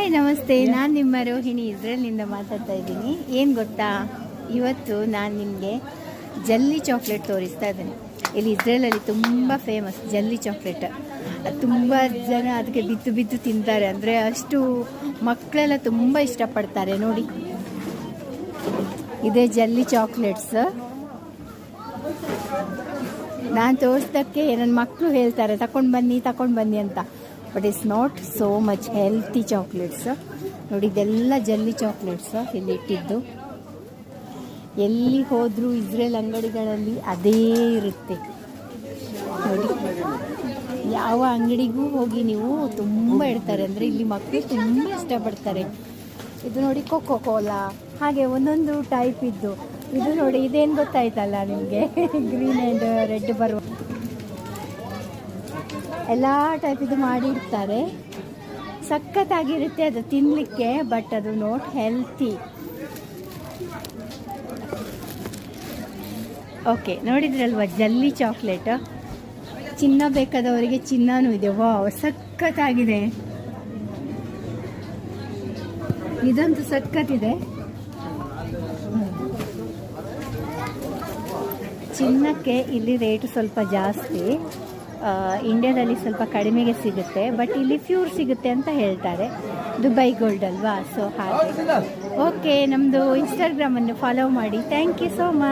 Hi ನಮಸ್ತೆ, ನಾನು ನಿಮ್ಮ ರೋಹಿಣಿ ಇಸ್ರೇಲ್ನಿಂದ ಮಾತಾಡ್ತಾ ಇದ್ದೀನಿ. ಏನು ಗೊತ್ತಾ, ಇವತ್ತು ನಾನು ನಿಮಗೆ ಜಲ್ಲಿ ಚಾಕ್ಲೇಟ್ ತೋರಿಸ್ತಾ ಇದ್ದೇನೆ. ಇಲ್ಲಿ ಇಸ್ರೇಲಲ್ಲಿ ತುಂಬ ಫೇಮಸ್ ಜಲ್ಲಿ ಚಾಕ್ಲೇಟ್. ತುಂಬ ಜನ ಅದಕ್ಕೆ ಬಿದ್ದು ಬಿದ್ದು ತಿಂತಾರೆ, ಅಂದರೆ ಅಷ್ಟು ಮಕ್ಕಳೆಲ್ಲ ತುಂಬ ಇಷ್ಟಪಡ್ತಾರೆ. ನೋಡಿ, ಇದೇ ಜಲ್ಲಿ ಚಾಕ್ಲೇಟ್ಸ್. ನಾನು ತೋರಿಸ್ದಕ್ಕೆ ನನ್ನ ಮಕ್ಕಳು ಹೇಳ್ತಾರೆ ತಗೊಂಡು ಬನ್ನಿ ಅಂತ. But it's not so much healthy chocolates. ನೋಡಿ, ಇದೆಲ್ಲ ಜಲ್ಲಿ ಚಾಕ್ಲೇಟ್ಸ್ ಇಲ್ಲಿ ಇಟ್ಟಿದ್ದು. ಎಲ್ಲಿ ಹೋದರೂ ಇಸ್ರೇಲ್ ಅಂಗಡಿಗಳಲ್ಲಿ ಅದೇ ಇರುತ್ತೆ. ನೋಡಿ, ಯಾವ ಅಂಗಡಿಗೂ ಹೋಗಿ ನೀವು ತುಂಬ ಇಡ್ತಾರೆ, ಅಂದರೆ ಇಲ್ಲಿ ಮಕ್ಕಳು ತುಂಬ ಇಷ್ಟಪಡ್ತಾರೆ. ಇದು ನೋಡಿ, ಕೊಕೋ ಕೋಲಾ, ಹಾಗೆ ಒಂದೊಂದು ಟೈಪ್ ಇದ್ದು. ಇದು ನೋಡಿ, ಇದೇನು ಗೊತ್ತಾಯ್ತಲ್ಲ ನಿಮಗೆ, ಗ್ರೀನ್ ಆ್ಯಂಡ್ ರೆಡ್ ಬರುವ ಎಲ್ಲ ಟೈಪ್ ಇದು ಮಾಡಿರ್ತಾರೆ. ಸಖತ್ತಾಗಿರುತ್ತೆ ಅದು ತಿನ್ನಲಿಕ್ಕೆ, ಬಟ್ ಅದು ನಾಟ್ ಹೆಲ್ತಿ. ಓಕೆ, ನೋಡಿದ್ರಲ್ವ ಜಲ್ಲಿ ಚಾಕ್ಲೇಟ್. ಚಿನ್ನ ಬೇಕಾದವರಿಗೆ ಚಿನ್ನನೂ ಇದೆ. ವಾವ್, ಸಖತ್ತಾಗಿದೆ. ಇದಂತೂ ಸಖತ್ತಿದೆ. ಚಿನ್ನಕ್ಕೆ ಇಲ್ಲಿ ರೇಟು ಸ್ವಲ್ಪ ಜಾಸ್ತಿ. ಇಂಡಿಯಾದಲ್ಲಿ ಸ್ವಲ್ಪ ಕಡಿಮೆಗೆ ಸಿಗುತ್ತೆ, ಬಟ್ ಇಲ್ಲಿ ಪ್ಯೂರ್ ಸಿಗುತ್ತೆ ಅಂತ ಹೇಳ್ತಾರೆ. ದುಬೈ ಗೋಲ್ಡ್ ಅಲ್ವಾ, ಸೊ ಹಾಗೆ. ಓಕೆ, ನಮ್ಮದು ಇನ್ಸ್ಟಾಗ್ರಾಮನ್ನು ಫಾಲೋ ಮಾಡಿ. Thank you so much.